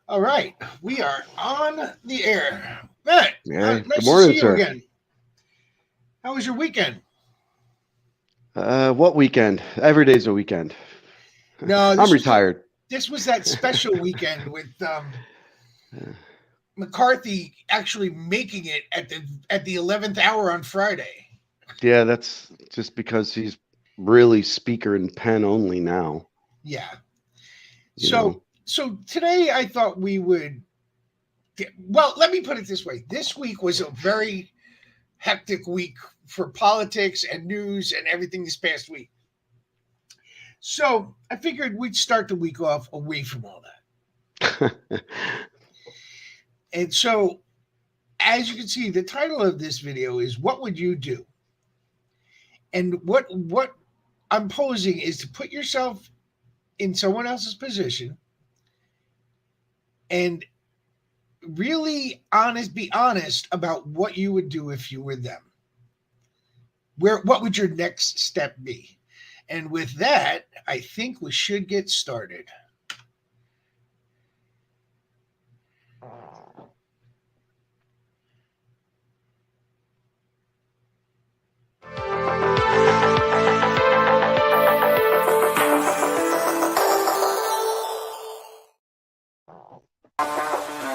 All right, we are on the air. Matt, Yeah. nice Good morning, to see sir. you again. How was your weekend? What weekend? Every day's a weekend. No, I'm retired. this was that special weekend with McCarthy actually making it at the 11th hour on Friday. Yeah, that's just because he's really speaker and pen only now. Yeah. You So know. so today I thought we would. Well, let me put it this way. This week was a very hectic week for politics and news and everything this past week. So I figured we'd start the week off away from all that. And so, as you can see, the title of this video is "What Would You Do?" And what I'm posing is to put yourself in someone else's position and really be honest about what you would do if you were them. What would your next step be? And with that, I think we should get started.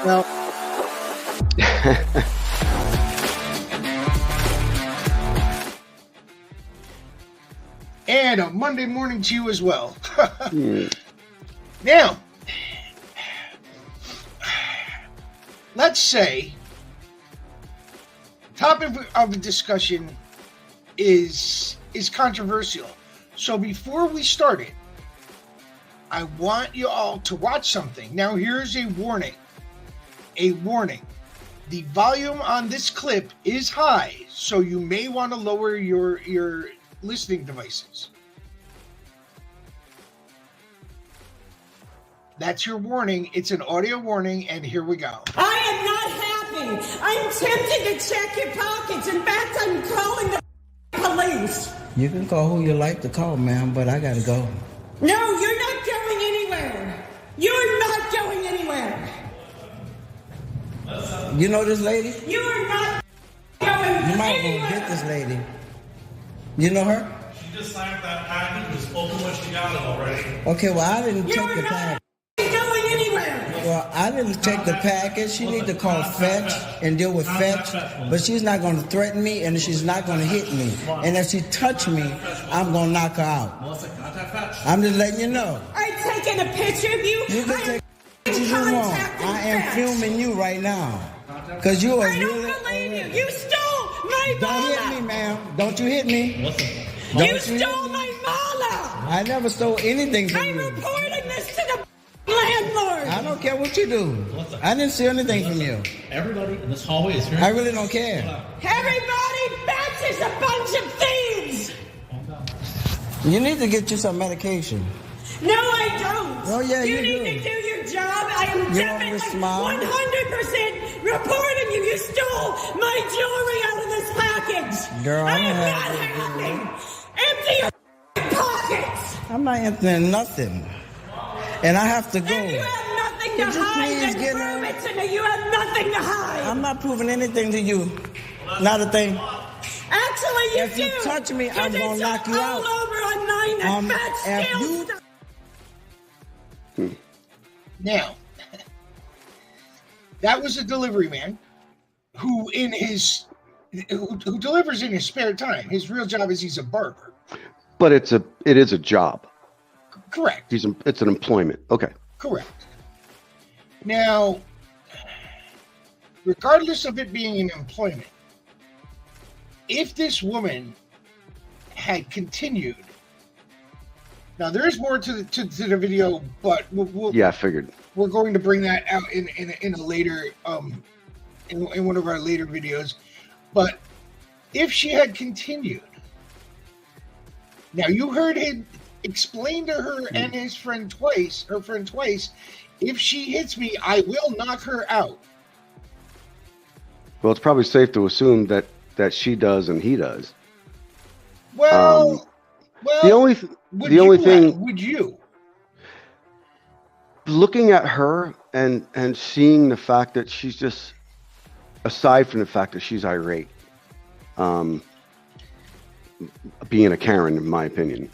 Well, and a Monday morning to you as well. Now, let's say topic of the discussion is controversial. So before we start it, I want you all to watch something. Now, here's a warning. A warning. The volume on this clip is high, so you may want to lower your listening devices. That's your warning. It's an audio warning, and here we go. I am not happy. I'm tempted to check your pockets. In fact, I'm calling the police. You can call who you like to call, ma'am, but I gotta go. No, you're not going anywhere. You're not going anywhere. You know this lady? You are not going You might anywhere. want to get this lady. You know her? She just signed that package. It was open when she got it already. Okay, well, I didn't You check are the not package. going anywhere. Well, I didn't check the package. She need to call Fetch and deal with Fetch. But she's not going to threaten me, and she's not going to hit me. And if she touch me, I'm going to knock her out. Melissa, contact Fetch. I'm just letting you know. I'm taking a picture of you. You can I am take pictures you want. contacting I am Fetch. filming you right now. Because you are I don't really... believe you. You stole my Don't hit me, mala. ma'am. Don't you hit me. Melissa, You Don't you stole hit me. my mala. I never stole anything from I'm you. reporting this to the landlord. I don't care what you do. I didn't steal anything from you. everybody in this hallway is here. I really don't care. Everybody, Fetch is a bunch of thieves. You need to get you some medication. No, I don't. Oh, yeah, you need do. to do your job. I am You want me to definitely smile? 100% reporting you. You stole my jewelry out of this package. Girl, I I don't am have not no jewelry. happy. Empty your pockets. I'm not emptying nothing. And I have to go. If you have nothing to Could you hide, please then get prove her? it to me. You have nothing to hide. I'm not proving anything to you. Not a thing. Actually, you If do. you touch me, 'Cause I'm gonna it's knock you all out. over online that Fetch if steals you- stuff. Now, that was a delivery man who delivers in his spare time. His real job is he's a barber. But it is a job. Correct. It's an employment. Okay. Correct. Now, regardless of it being an employment, if this woman had continued, now there is more to the video, but Yeah, I figured. we're going to bring that out in a later in one of our later videos. But if she had continued, now you heard him explain to her and her friend twice, if she hits me, I will knock her out. Well, it's probably safe to assume that she does and he does. Well, The only thing, would you? looking at her, and seeing the fact that she's just, aside from the fact that she's irate, being a Karen, in my opinion,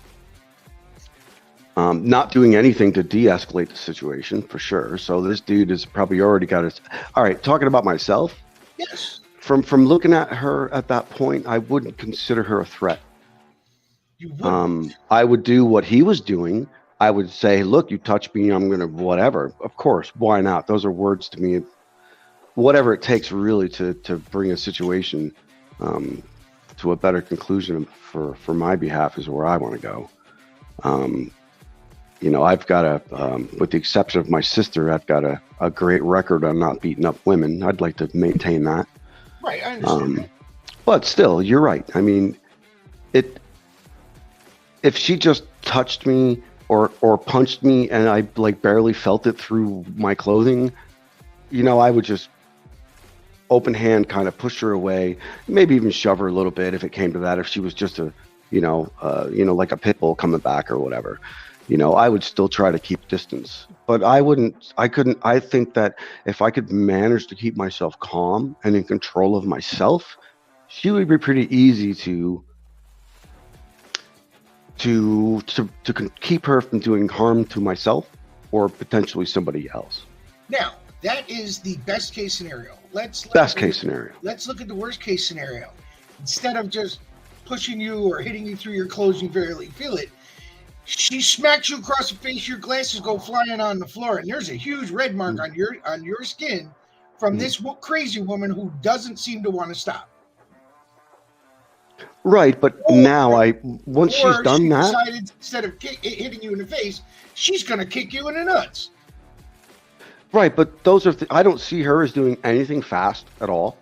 not doing anything to de-escalate the situation for sure. So this dude has probably already got his. All right, talking about myself. Yes. From looking at her at that point, I wouldn't consider her a threat. You wouldn't. I would do what he was doing. I would say, look, you touch me, I'm going to whatever. Of course, why not? Those are words to me. Whatever it takes really to bring a situation to a better conclusion for my behalf is where I want to go. I've got with the exception of my sister, I've got a great record on not beating up women. I'd like to maintain that. Right, I understand. But still, you're right. I mean, if she just touched me or punched me and I like barely felt it through my clothing, I would just open hand kind of push her away, maybe even shove her a little bit if it came to that. If she was just like a pit bull coming back or whatever, I would still try to keep distance. But I think that if I could manage to keep myself calm and in control of myself, she would be pretty easy to keep her from doing harm to myself or potentially somebody else. Now, that is the best case scenario. Best case scenario. Let's look at the worst case scenario. Instead of just pushing you or hitting you through your clothes, you barely feel it. She smacks you across the face, your glasses go flying on the floor, and there's a huge red mark on your skin from this crazy woman who doesn't seem to want to stop. Right, but once she's done that, decided instead of hitting you in the face, she's going to kick you in the nuts. Right, but those are I don't see her as doing anything fast at all.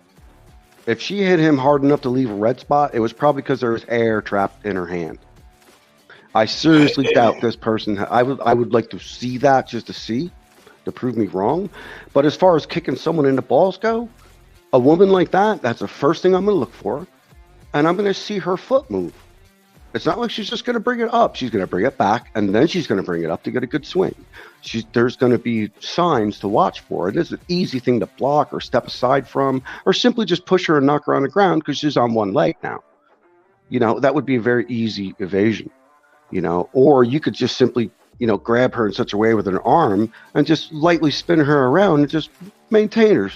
If she hit him hard enough to leave a red spot, it was probably because there was air trapped in her hand. I seriously doubt this person. I would like to see that just to prove me wrong. But as far as kicking someone in the balls go, a woman like that's the first thing I'm going to look for. And I'm going to see her foot move. It's not like she's just going to bring it up. She's going to bring it back, and then she's going to bring it up to get a good swing. There's going to be signs to watch for. It is an easy thing to block or step aside from, or simply just push her and knock her on the ground because she's on one leg now. That would be a very easy evasion. Or you could just simply, grab her in such a way with an arm and just lightly spin her around and just maintain her,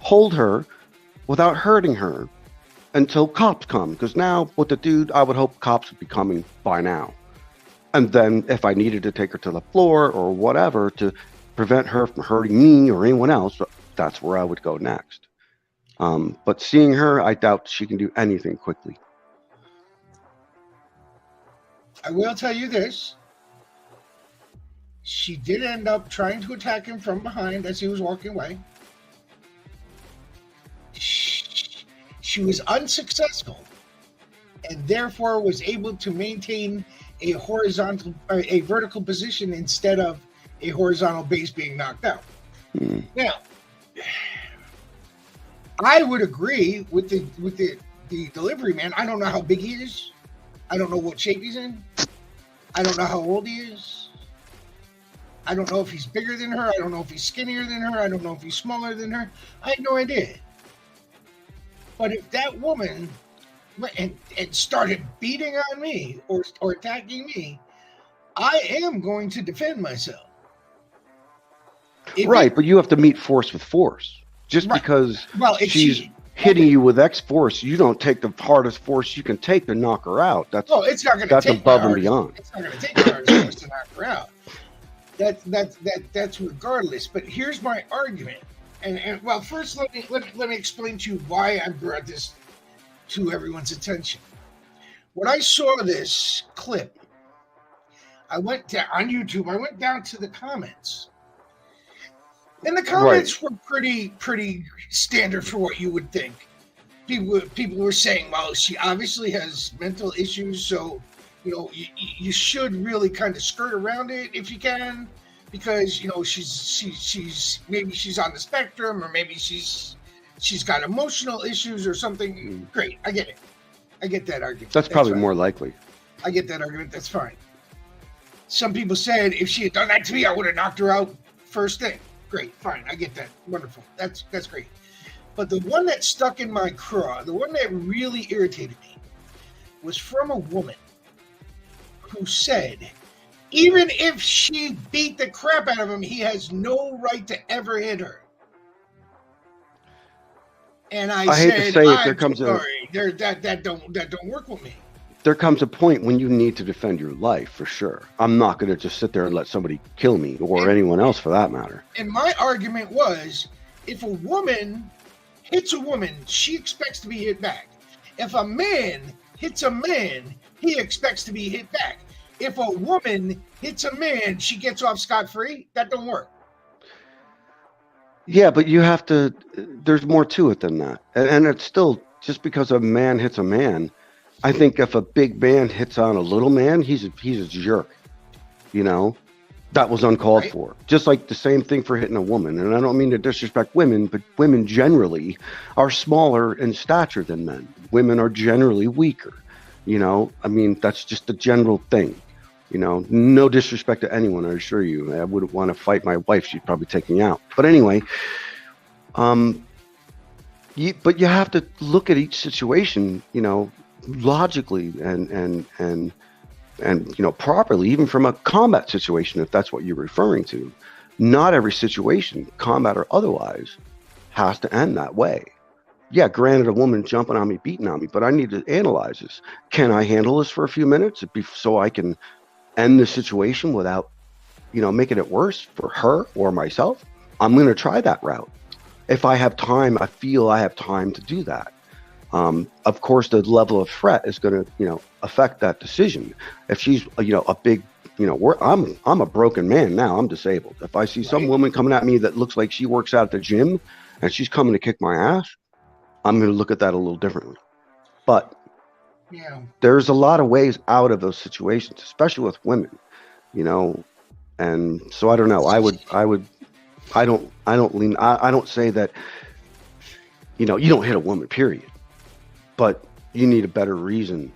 hold her without hurting her until cops come. Because now with the dude, I would hope cops would be coming by now. And then if I needed to take her to the floor or whatever to prevent her from hurting me or anyone else, that's where I would go next. But seeing her, I doubt she can do anything quickly. I will tell you this. She did end up trying to attack him from behind as he was walking away. She was unsuccessful and therefore was able to maintain a vertical position instead of a horizontal base being knocked out. Now, I would agree with the delivery man. I don't know how big he is. I don't know what shape he's in. I don't know how old he is. I don't know if he's bigger than her. I don't know if he's skinnier than her. I don't know if he's smaller than her. I have no idea. But if that woman went and started beating on me or attacking me, I am going to defend myself. But you have to meet force with force. Just because she's hitting you with X force, you don't take the hardest force you can take to knock her out. It's not going to take above and beyond. It's not going to take the hardest force to knock her out. That's regardless. But here's my argument. And first let me explain to you why I brought this to everyone's attention. When I saw this clip, I went down on YouTube. I went down to the comments, and the comments were pretty standard for what you would think. People were saying, well, she obviously has mental issues, so you should really kind of skirt around it if you can. Because she's maybe she's on the spectrum, or maybe she's got emotional issues or something. Great, I get it. I get that argument. That's probably more likely. I get that argument. That's fine. Some people said if she had done that to me, I would have knocked her out first thing. Great, fine, I get that. Wonderful. That's great. But the one that stuck in my craw, the one that really irritated me, was from a woman who said, even if she beat the crap out of him, he has no right to ever hit her. And I hate said, to say it, there I'm comes sorry, that don't work with me. There comes a point when you need to defend your life, for sure. I'm not going to just sit there and let somebody kill me, or anyone else for that matter. And my argument was, if a woman hits a woman, she expects to be hit back. If a man hits a man, he expects to be hit back. If a woman hits a man, she gets off scot-free. That don't work. Yeah, but you have to, there's more to it than that. And it's still, just because a man hits a man, I think if a big man hits on a little man, he's a jerk. You know, that was uncalled for. Just like the same thing for hitting a woman. And I don't mean to disrespect women, but women generally are smaller in stature than men. Women are generally weaker. You know, I mean, that's just the general thing. You know, no disrespect to anyone, I assure you. I wouldn't want to fight my wife. She'd probably take me out. But anyway, but you have to look at each situation, you know, logically and you know, properly, even from a combat situation, if that's what you're referring to. Not every situation, combat or otherwise, has to end that way. Yeah, granted, a woman jumping on me, beating on me, but I need to analyze this. Can I handle this for a few minutes so I can end the situation without, you know, making it worse for her or myself? I'm going to try that route. If I have time, I feel I have time to do that. Of course, the level of threat is going to, you know, affect that decision. If she's, you know, a big, you know, I'm a broken man now. I'm disabled. If I see some woman coming at me that looks like she works out at the gym and she's coming to kick my ass, I'm going to look at that a little differently. But yeah, there's a lot of ways out of those situations, especially with women, you know. And so I don't know. I don't say that, you know, you don't hit a woman, period. But you need a better reason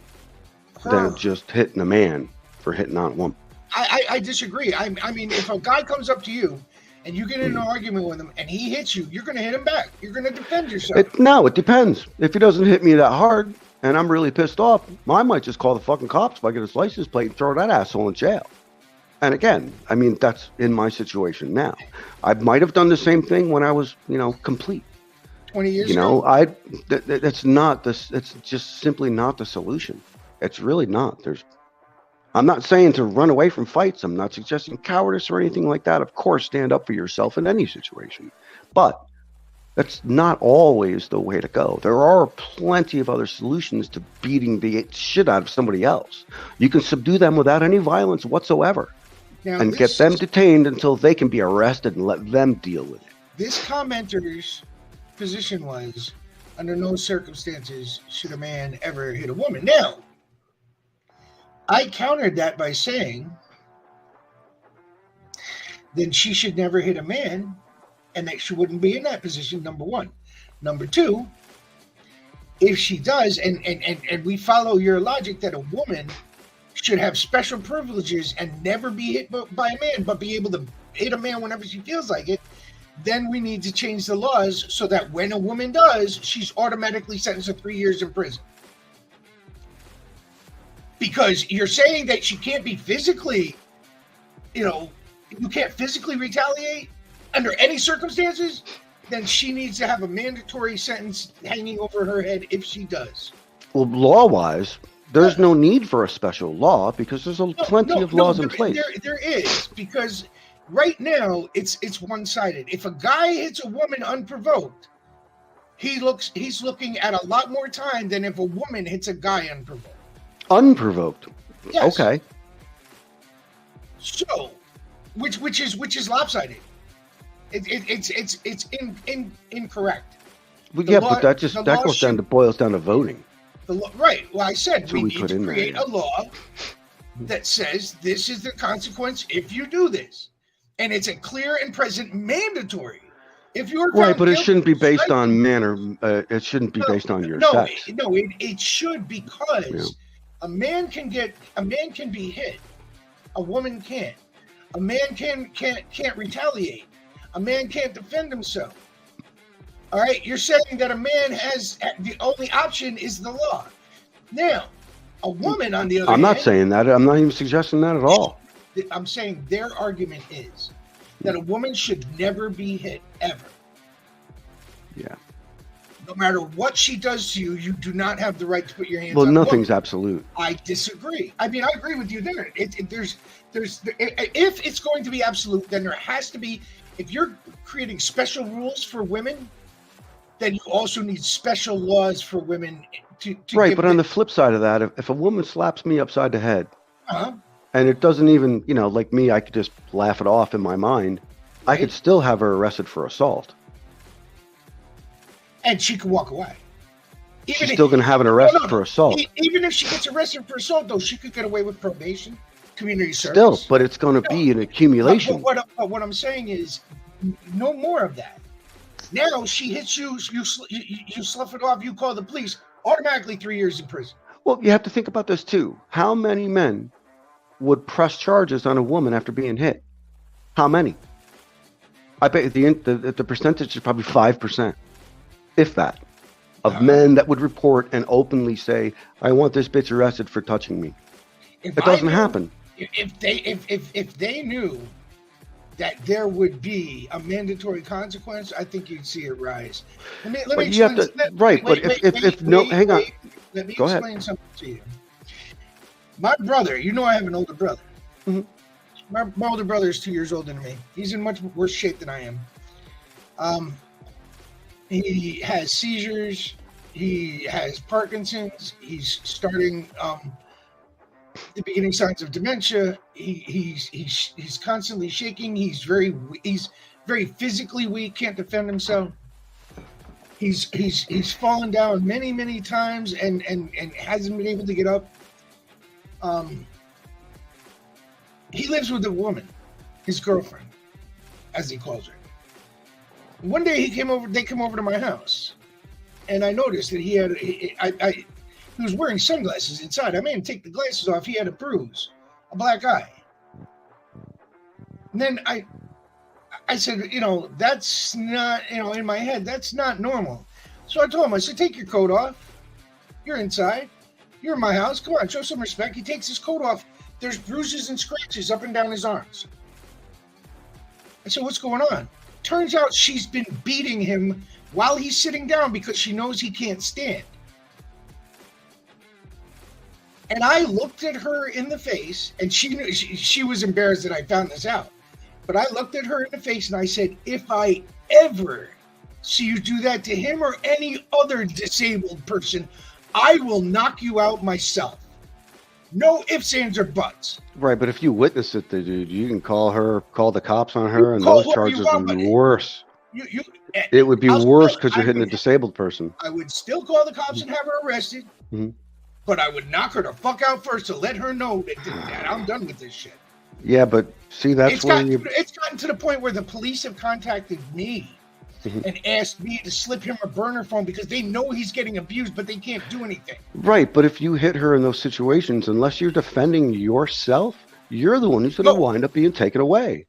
than just hitting a man for hitting on a woman. I disagree. I mean, if a guy comes up to you and you get in an argument with him and he hits you, you're going to hit him back. You're going to defend yourself. No, it depends. If he doesn't hit me that hard and I'm really pissed off, I might just call the fucking cops if I get his license plate and throw that asshole in jail. And again, I mean, that's in my situation now. I might have done the same thing when I was, you know, complete. 20 years you know, ago? That's not this. It's just simply not the solution. It's really not. I'm not saying to run away from fights. I'm not suggesting cowardice or anything like that. Of course, stand up for yourself in any situation. But that's not always the way to go. There are plenty of other solutions to beating the shit out of somebody else. You can subdue them without any violence whatsoever and get them detained until they can be arrested and let them deal with it. This commenter's position was, under no circumstances should a man ever hit a woman. Now, I countered that by saying, then she should never hit a man, and that she wouldn't be in that position, number one. Number two, if she does, and we follow your logic that a woman should have special privileges and never be hit by a man, but be able to hit a man whenever she feels like it, then we need to change the laws so that when a woman does, she's automatically sentenced to 3 years in prison. Because you're saying that she can't be physically, you know, you can't physically retaliate under any circumstances, then she needs to have a mandatory sentence hanging over her head if she does. Well, law-wise, there's no need for a special law because there's plenty of laws in place. There is, because right now it's one-sided. If a guy hits a woman unprovoked, he's looking at a lot more time than if a woman hits a guy unprovoked. Unprovoked. Yes. Okay. So, which is lopsided. It's incorrect. Well, yeah, but that boils down to voting. Right. Well, I said we need put to in create there, a law that says this is the consequence if you do this, and it's a clear and present mandatory. If you're right, but it shouldn't be based on man or it shouldn't be based on your sex. No, it should, because a man can be hit, a woman can't. A man can't retaliate. A man can't defend himself. All right, you're saying that a man has the only option is the law. Now, a woman on the other I'm hand, not saying that. I'm not even suggesting that at all. I'm saying their argument is that a woman should never be hit ever. Yeah. No matter what she does to you, you do not have the right to put your hands Well, on a nothing's woman. absolute. I disagree. I mean, I agree with you there. If it's going to be absolute, then there has to be. If you're creating special rules for women, then you also need special laws for women to Right, give but on the flip side of that, if a woman slaps me upside the head, uh-huh. and it doesn't even, like me, I could just laugh it off in my mind. I Right. could still have her arrested for assault. And she could walk away. She's still going to have an arrest No, no. for assault. Even if she gets arrested for assault, though, she could get away with probation, community service. Still, but it's going to be an accumulation. But what I'm saying is, no more of that. Now she hits you, you slough it off, you call the police, automatically 3 years in prison. Well, you have to think about this too. How many men would press charges on a woman after being hit? How many? I bet the percentage is probably 5%, if that, of men that would report and openly say, "I want this bitch arrested for touching me." If It doesn't I knew- happen. If they knew that there would be a mandatory consequence, I think you'd see it rise. Let But me you have to- explain- right, but hang on. Let me Go ahead. explain something to you. My brother, I have an older brother. Mhm. My older brother is 2 years older than me. He's in much worse shape than I am. He has seizures. He has Parkinson's. He's starting the beginning signs of dementia. He's constantly shaking. He's very physically weak. Can't defend himself. He's fallen down many times and hasn't been able to get up. He lives with a woman, his girlfriend, as he calls her. One day they came over to my house, and I noticed that he was wearing sunglasses inside. I made him take the glasses off. He had a bruise, a black eye. And then I said, that's not, in my head, that's not normal. So I told him, I said, take your coat off. You're inside. You're in my house. Come on, show some respect. He takes his coat off. There's bruises and scratches up and down his arms. I said, what's going on? Turns out she's been beating him while he's sitting down because she knows he can't stand. And I looked at her in the face, and she was embarrassed that I found this out. But I looked at her in the face and I said, if I ever see you do that to him or any other disabled person, I will knock you out myself. No ifs, ands, or buts. Right, but if you witness it, dude, you can call the cops on her, and call those whoever you charges want, would be but worse. It would be worse because you're hitting a disabled person. I would still call the cops and have her arrested, but I would knock her the fuck out first to let her know that I'm done with this shit. Yeah, but see, that's where It's gotten to the point where the police have contacted me and asked me to slip him a burner phone because they know he's getting abused, but they can't do anything. Right, but if you hit her in those situations, unless you're defending yourself, you're the one who's going to wind up being taken away.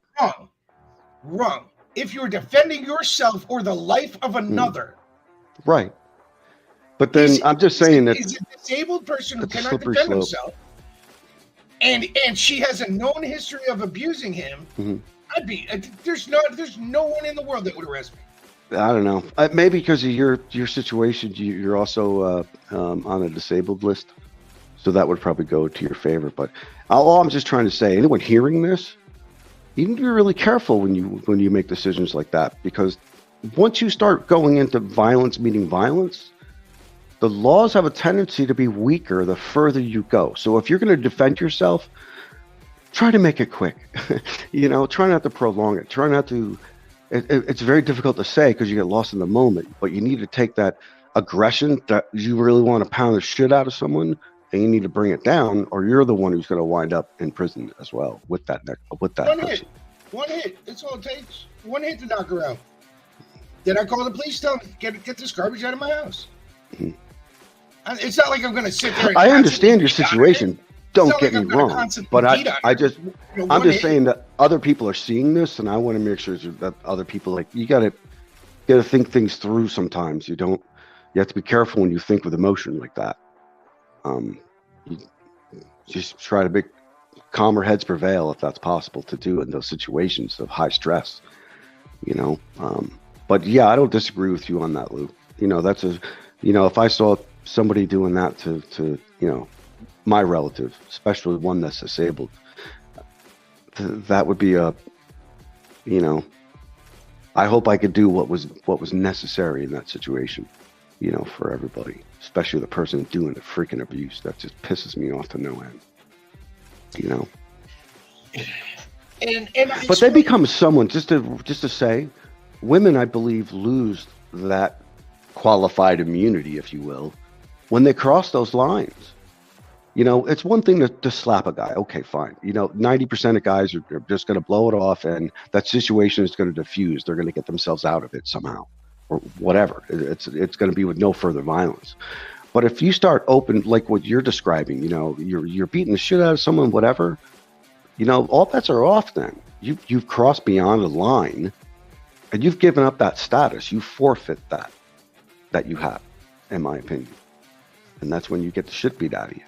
Wrong. If you're defending yourself or the life of another. Right. But then I'm just saying that he's a disabled person who that's a cannot slippery defend slope. himself. And she has a known history of abusing him. There's no one in the world that would arrest me. I don't know. Maybe because of your situation, you're also on a disabled list, so that would probably go to your favor. But all I'm just trying to say, anyone hearing this, you need to be really careful when you make decisions like that, because once you start going into violence meeting violence, the laws have a tendency to be weaker the further you go. So if you're going to defend yourself, try to make it quick. Try not to prolong it. Try not to. It's very difficult to say because you get lost in the moment, but you need to take that aggression that you really want to pound the shit out of someone, and you need to bring it down, or you're the one who's going to wind up in prison as well with that person. One hit. That's all it takes. One hit to knock her out. Then I call the police, tell them get this garbage out of my house. It's not like I'm going to sit there. And I understand your situation, Don't not get like me I'm gonna wrong, constantly but beat on I her. just, You know, I'm one just hit. saying that other people are seeing this, and I want to make sure that other people, like, you got to think things through sometimes. You have to be careful when you think with emotion like that. You just try to make calmer heads prevail if that's possible to do in those situations of high stress, you know. But yeah, I don't disagree with you on that, Lou. You know, if I saw somebody doing that to my relative, especially one that's disabled, that would be I hope I could do what was necessary in that situation, for everybody, especially the person doing the freaking abuse. That just pisses me off to no end, And But they become someone, just to say, women, I believe, lose that qualified immunity, if you will, when they cross those lines. It's one thing to slap a guy. Okay, fine. 90% of guys are just going to blow it off, and that situation is going to diffuse. They're going to get themselves out of it somehow, or whatever. It's going to be with no further violence. But if you start open, like what you're describing, you're beating the shit out of someone, whatever, all bets are off. Then you've crossed beyond a line, and you've given up that status. You forfeit that you have, in my opinion, and that's when you get the shit beat out of you.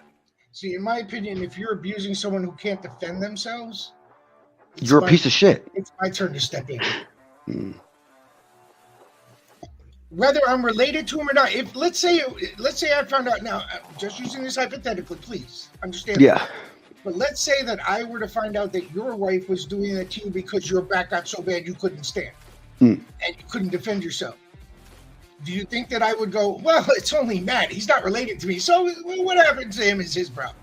See, in my opinion, if you're abusing someone who can't defend themselves, you're a piece of shit. It's my turn to step in. Mm. Whether I'm related to him or not, if let's say I found out now, just using this hypothetically, please understand. Yeah. But let's say that I were to find out that your wife was doing that to you because your back got so bad you couldn't stand and you couldn't defend yourself. Do you think that I would go, well, it's only Matt. He's not related to me. So what happened to him is his problem.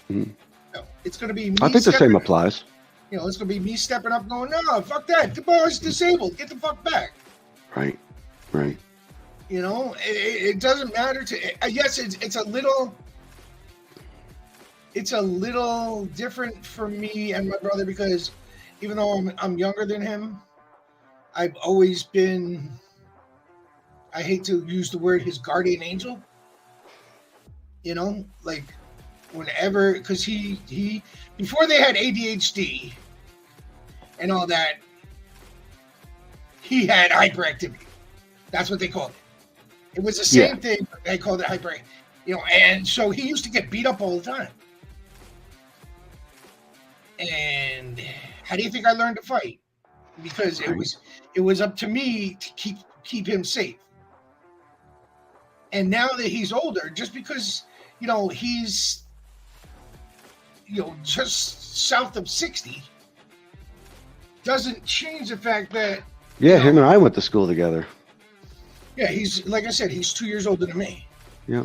No, it's going to be me. I think the same applies. It's going to be me stepping up going, no, fuck that. The boy's disabled. Get the fuck back. Right. It doesn't matter to, yes, it's a little different for me and my brother because even though I'm younger than him, I've always been, I hate to use the word, his guardian angel. Like whenever, because he before they had ADHD and all that, he had hyperactivity. That's what they called it. It was the same thing, but they called it hyperactivity. And so he used to get beat up all the time. And how do you think I learned to fight? Because it was up to me to keep him safe. And now that he's older, just because, he's, just south of 60, doesn't change the fact that... Yeah, him and I went to school together. Yeah, he's, like I said, he's 2 years older than me. Yeah.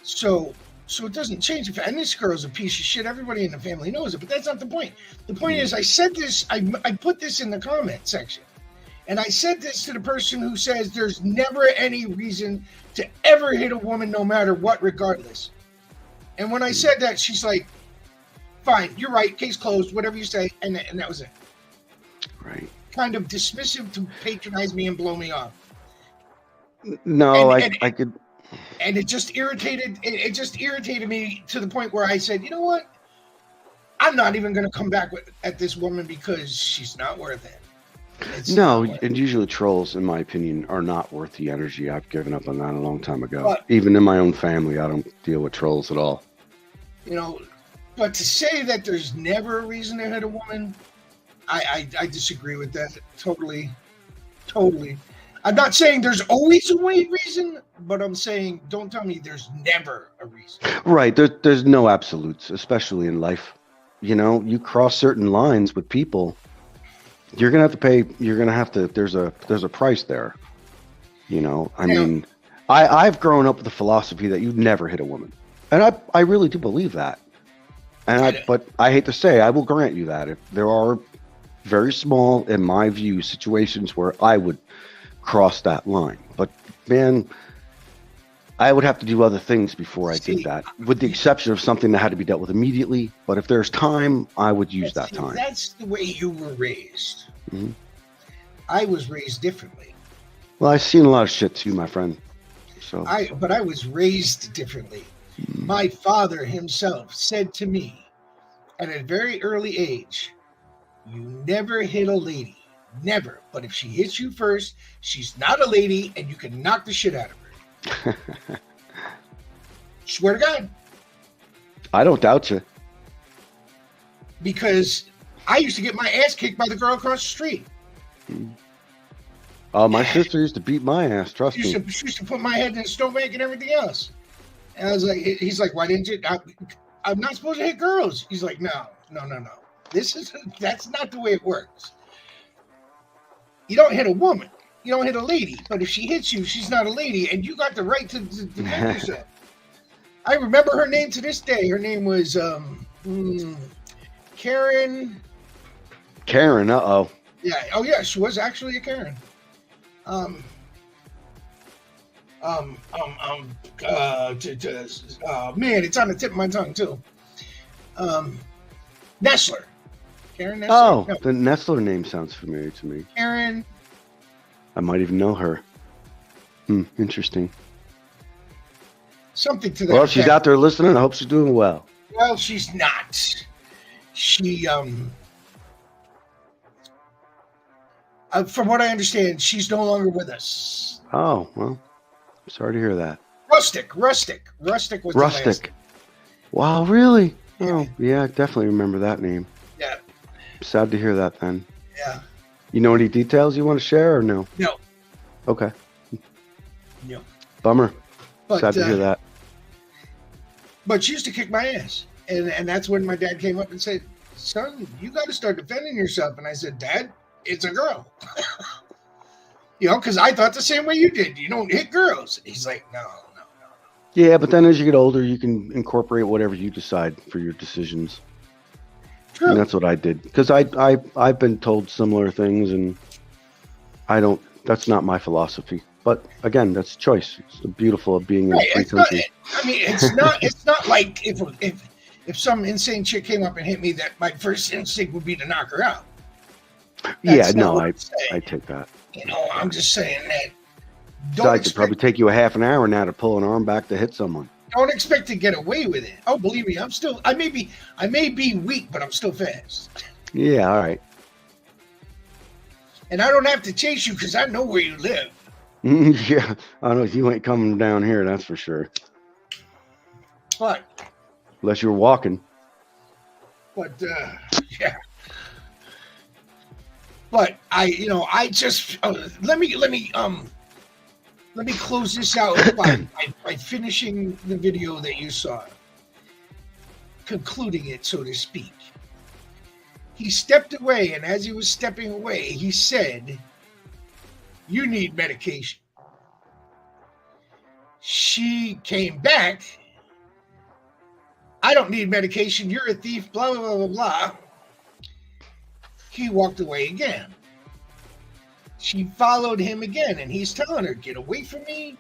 So it doesn't change the fact. And this girl's a piece of shit. Everybody in the family knows it, but that's not the point. The point is, I said this, I put this in the comment section. And I said this to the person who says there's never any reason to ever hit a woman no matter what, regardless. And when I said that, she's like, fine, you're right, case closed, whatever you say. And that was it. Right. Kind of dismissive to patronize me and blow me off. No, I could... And it just irritated me to the point where I said, you know what? I'm not even going to come back at this woman because she's not worth it. And usually trolls, in my opinion, are not worth the energy. I've given up on that a long time ago. Even in my own family, I don't deal with trolls at all. But to say that there's never a reason to hit a woman, I disagree with that totally. I'm not saying there's always a reason, but I'm saying don't tell me there's never a reason. Right. There's no absolutes, especially in life. You cross certain lines with people, you're gonna have to pay. You're gonna have to. There's a price there. I mean, I've grown up with the philosophy that you never hit a woman, and I really do believe that. But I hate to say, I will grant you that if there are very small, in my view, situations where I would cross that line. But man, I would have to do other things before I did that, with the exception of something that had to be dealt with immediately. But if there's time, I would use that time. That's the way you were raised. Mm-hmm. I was raised differently. Well, I've seen a lot of shit too, my friend. So, but I was raised differently. My father himself said to me at a very early age, you never hit a lady. Never. But if she hits you first, she's not a lady and you can knock the shit out of her. Swear to God. I don't doubt you. Because I used to get my ass kicked by the girl across the street. Oh, my sister used to beat my ass. Trust She me. used to put my head in the stove and everything else. And I was like, he's like, why didn't you? I'm not supposed to hit girls. He's like, no. That's not the way it works. You don't hit a woman. You don't hit a lady. But if she hits you, she's not a lady, and you got the right to defend yourself. I remember her name to this day. Her name was Karen. Karen, uh-oh. Yeah. Oh, yeah. She was actually a Karen. Man, it's on the tip of my tongue too. Nestler. Karen Nestler. Oh, No, the Nestler name sounds familiar to me. Karen. I might even know her. Interesting. Something to that. Well, if she's effect. out there listening, I hope she's doing well. Well, she's not. She from what I understand, she's no longer with us. Oh, well, sorry to hear that. Rustic was the last. Rustic. Wow, really? Oh, yeah, I definitely remember that name. Yeah. Sad to hear that then. Yeah. You know any details you want to share or no? No. Okay. No. Bummer. But, Sad to hear that. But she used to kick my ass. And that's when my dad came up and said, son, you got to start defending yourself. And I said, Dad, it's a girl. Because I thought the same way you did. You don't hit girls. He's like, no. Yeah, but then as you get older, you can incorporate whatever you decide for your decisions. True. And that's what I did. Because I've been told similar things, and that's not my philosophy. But again, that's choice. It's the beautiful of being in a free country. It's not like if some insane chick came up and hit me, that my first instinct would be to knock her out. Yeah, no, what I I'm saying. take that. I'm just saying that. It could probably take you a half an hour now to pull an arm back to hit someone. Don't expect to get away with it. Oh, believe me, I may be weak, but I'm still fast. Yeah, all right. And I don't have to chase you because I know where you live. Yeah, I know you ain't coming down here, that's for sure. But Unless you're walking. Yeah. But I just let me close this out by finishing the video that you saw, concluding it, so to speak. He stepped away, and as he was stepping away, he said, "You need medication." She came back. "I don't need medication. You're a thief, blah, blah, blah, blah, blah." He walked away again. She followed him again, and he's telling her, "Get away from me.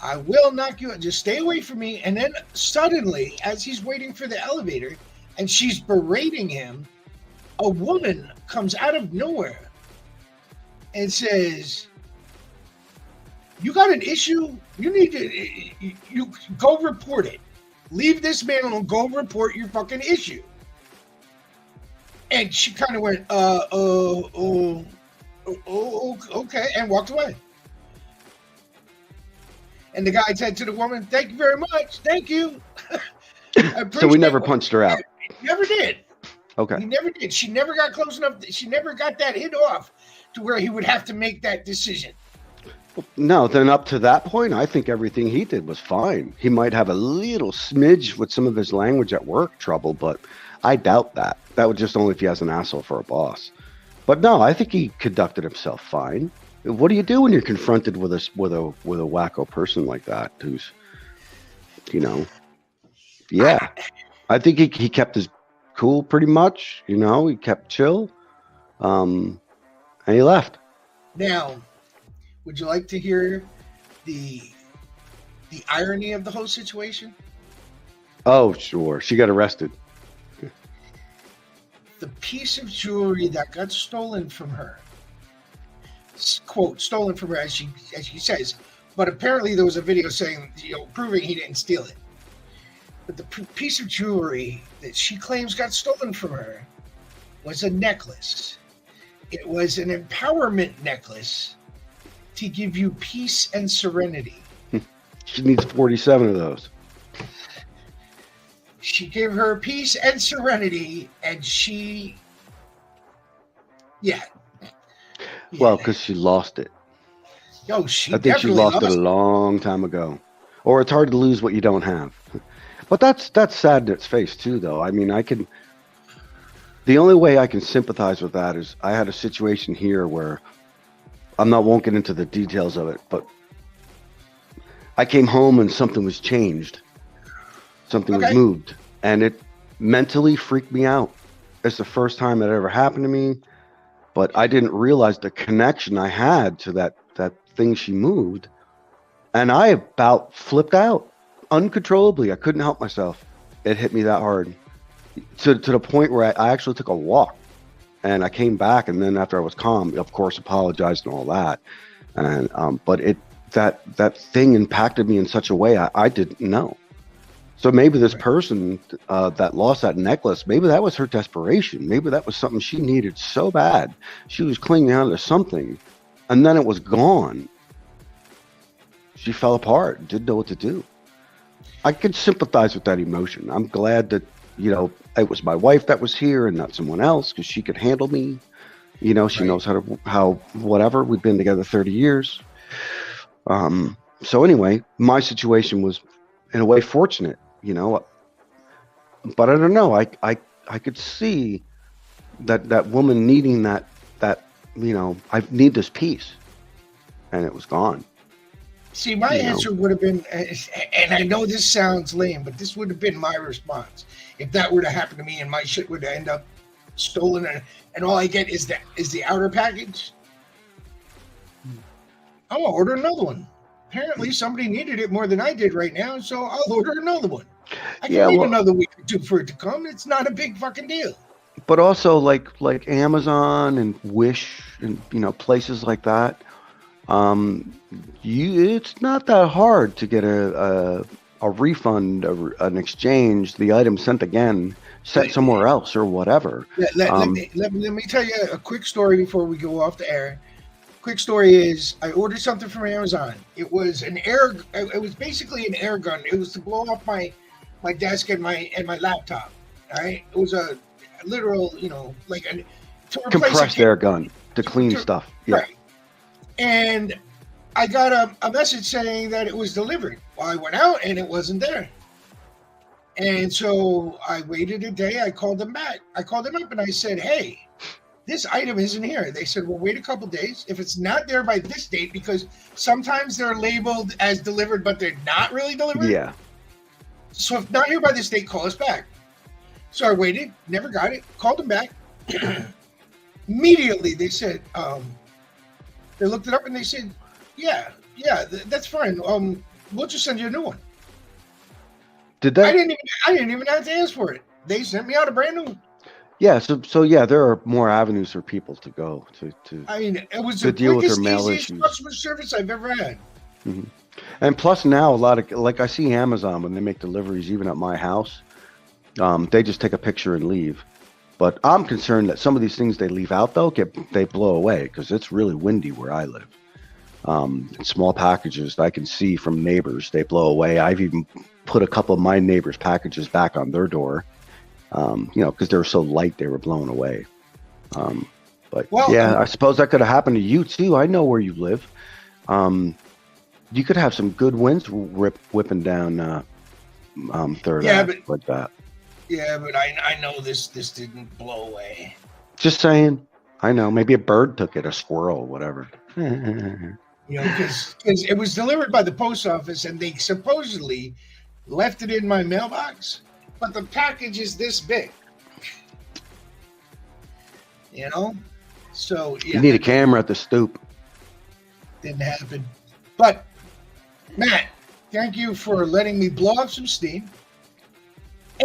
I will knock you out. Just stay away from me." And then suddenly, as he's waiting for the elevator and she's berating him, a woman comes out of nowhere and says, "You got an issue? You need to you go report it. Leave this man alone. Go report your fucking issue." And she kind of went, okay, and walked away. And the guy said to the woman, "Thank you very much. Thank you." So we never punched her out. He never did. Okay. He never did. She never got close enough. She never got that hit off to where he would have to make that decision. No, then up to that point, I think everything he did was fine. He might have a little smidge with some of his language at work trouble, but I doubt that. That would just only if he has an asshole for a boss. But no, I think he conducted himself fine. What do you do when you're confronted with a wacko person like that? Who's, yeah. I think he kept his cool pretty much. He kept chill, and he left. Now, would you like to hear the irony of the whole situation? Oh, sure. She got arrested. The piece of jewelry that got stolen from her, quote, stolen from her, as she says, but apparently there was a video saying, proving he didn't steal it. But the piece of jewelry that she claims got stolen from her was a necklace. It was an empowerment necklace to give you peace and serenity. She needs 47 of those. She gave her peace and serenity, and she, yeah. Well, because she lost it. Yo, she I think she definitely lost it a long time ago. Or it's hard to lose what you don't have. But that's sad in its face too, though. I mean, the only way I can sympathize with that is I had a situation here where won't get into the details of it, but I came home and something was changed. Something was moved, and it mentally freaked me out. It's the first time that ever happened to me, but I didn't realize the connection I had to that thing she moved, and I about flipped out uncontrollably. I couldn't help myself. It hit me that hard to the point where I actually took a walk, and I came back, and then after I was calm, of course, apologized and all that, and but that thing impacted me in such a way I didn't know. So maybe this person that lost that necklace, maybe that was her desperation. Maybe that was something she needed so bad. She was clinging on to something, and then it was gone. She fell apart, didn't know what to do. I could sympathize with that emotion. I'm glad that, it was my wife that was here and not someone else, because she could handle me. She knows how whatever. We've been together 30 years. So anyway, my situation was in a way fortunate, but I don't know. I could see that woman needing that, I need this peace, and it was gone. See, my answer would have been, and I know this sounds lame, but this would have been my response. If that were to happen to me and my shit would end up stolen and all I get is the outer package, I'm going to order another one. Apparently somebody needed it more than I did right now, so I'll order another one. I can wait another week or two for it to come. It's not a big fucking deal. But also like Amazon and Wish and, places like that, it's not that hard to get a refund, an exchange, the item sent again, sent somewhere else or whatever. Let me tell you a quick story before we go off the air. Quick story is I ordered something from Amazon. It was it was basically an air gun. It was to blow off my desk and my laptop. All right. It was a literal, like a compressed air gun to clean stuff. Yeah. Right. And I got a message saying that it was delivered. Well, I went out and it wasn't there. And so I waited a day. I called them back. I called them up and I said, hey, this item isn't here. They said, well, wait a couple days. If it's not there by this date, because sometimes they're labeled as delivered, but they're not really delivered. Yeah. So if not here by this date, call us back. So I waited, never got it, called them back. Immediately they said, they looked it up and they said, yeah, that's fine. We'll just send you a new one. Did they? I didn't even have to ask for it. They sent me out a brand new one. Yeah, so yeah, there are more avenues for people to go to. I mean, it was to the deal with their quickest, mail easiest issues. customer service I've ever had. Mm-hmm. And plus now a lot of, like I see Amazon when they make deliveries, even at my house, they just take a picture and leave. But I'm concerned that some of these things they leave out though, they blow away because it's really windy where I live. Small packages that I can see from neighbors, they blow away. I've even put a couple of my neighbors' packages back on their door, because they were so light they were blown away. I suppose that could have happened to you too. I know where you live. You could have some good winds whipping down Third Ave like that. Yeah, but I know this didn't blow away. Just saying. I know. Maybe a bird took it, a squirrel, whatever. Because it was delivered by the post office and they supposedly left it in my mailbox, but the package is this big. So yeah. You need a camera at the stoop. Didn't happen. But Matt, thank you for letting me blow up some steam.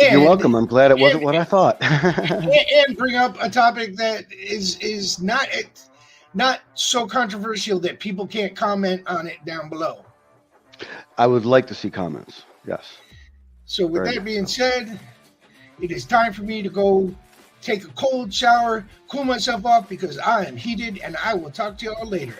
And, you're welcome. I'm glad it wasn't what I thought. and bring up a topic that is not so controversial that people can't comment on it down below. I would like to see comments. Yes. So with Very that much being so. said, it is time for me to go take a cold shower, cool myself off because I am heated, and I will talk to y'all later.